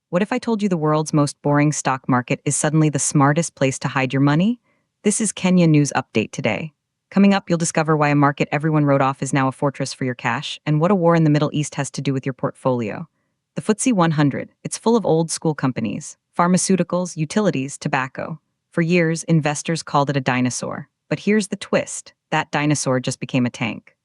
What if I told you the world's most boring stock market is suddenly the smartest place to hide your money? This is Kenya News Update today. Coming up, you'll discover why a market everyone wrote off is now a fortress for your cash, and what a war in the Middle East has to do with your portfolio. The FTSE 100, it's full of old school companies, pharmaceuticals, utilities, tobacco. For years, investors called it a dinosaur. But here's the twist: that dinosaur just became a tank.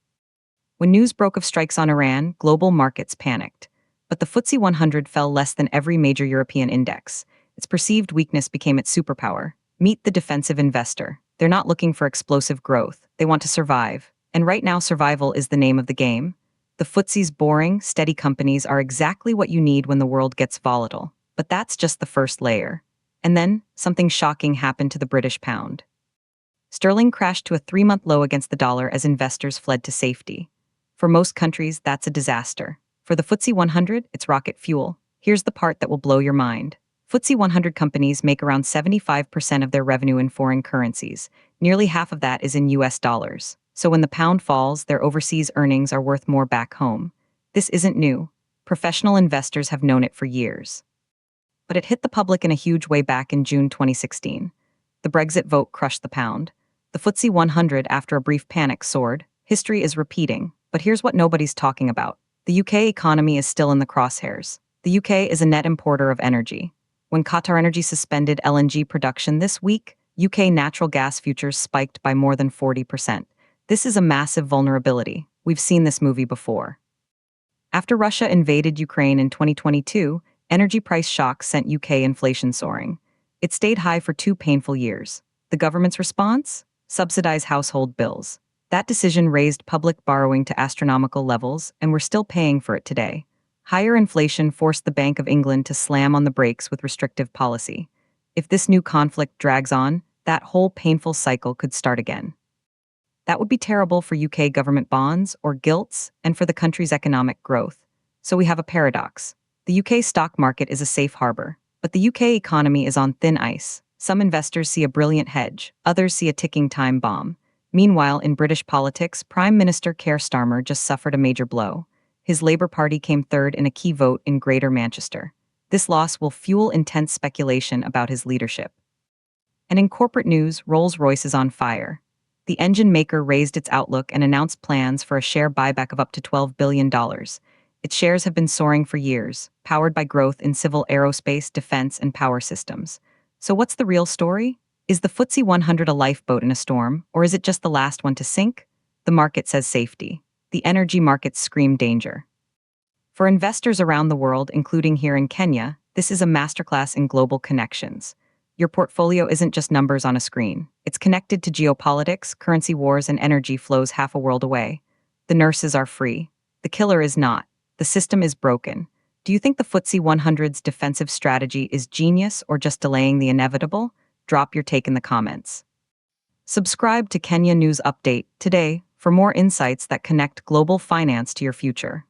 When news broke of strikes on Iran, global markets panicked. But the FTSE 100 fell less than every major European index. Its perceived weakness became its superpower. Meet the defensive investor. They're not looking for explosive growth. They want to survive. And right now, survival is the name of the game. The FTSE's boring, steady companies are exactly what you need when the world gets volatile. But that's just the first layer. And then, something shocking happened to the British pound. Sterling crashed to a 3-month low against the dollar as investors fled to safety. For most countries, that's a disaster. For the FTSE 100, it's rocket fuel. Here's the part that will blow your mind. FTSE 100 companies make around 75% of their revenue in foreign currencies. Nearly half of that is in US dollars. So when the pound falls, their overseas earnings are worth more back home. This isn't new. Professional investors have known it for years. But it hit the public in a huge way back in June 2016. The Brexit vote crushed the pound. The FTSE 100, after a brief panic, soared. History is repeating. But here's what nobody's talking about. The UK economy is still in the crosshairs. The UK is a net importer of energy. When Qatar Energy suspended LNG production this week, UK natural gas futures spiked by more than 40%. This is a massive vulnerability. We've seen this movie before. After Russia invaded Ukraine in 2022, energy price shocks sent UK inflation soaring. It stayed high for 2 painful years. The government's response? Subsidize household bills. That decision raised public borrowing to astronomical levels, and we're still paying for it today. Higher inflation forced the Bank of England to slam on the brakes with restrictive policy. If this new conflict drags on, that whole painful cycle could start again. That would be terrible for UK government bonds or gilts and for the country's economic growth. So we have a paradox. The UK stock market is a safe harbor, but the UK economy is on thin ice. Some investors see a brilliant hedge, others see a ticking time bomb. Meanwhile, in British politics, Prime Minister Keir Starmer just suffered a major blow. His Labour Party came third in a key vote in Greater Manchester. This loss will fuel intense speculation about his leadership. And in corporate news, Rolls-Royce is on fire. The engine maker raised its outlook and announced plans for a share buyback of up to $12 billion. Its shares have been soaring for years, powered by growth in civil aerospace, defense, and power systems. So what's the real story? Is the FTSE 100 a lifeboat in a storm, or is it just the last one to sink? The market says safety. The energy markets scream danger. For investors around the world, including here in Kenya, this is a masterclass in global connections. Your portfolio isn't just numbers on a screen. It's connected to geopolitics, currency wars, and energy flows half a world away. The nurses are free. The killer is not. The system is broken. Do you think the FTSE 100's defensive strategy is genius or just delaying the inevitable? Drop your take in the comments. Subscribe to Kenya News Update today for more insights that connect global finance to your future.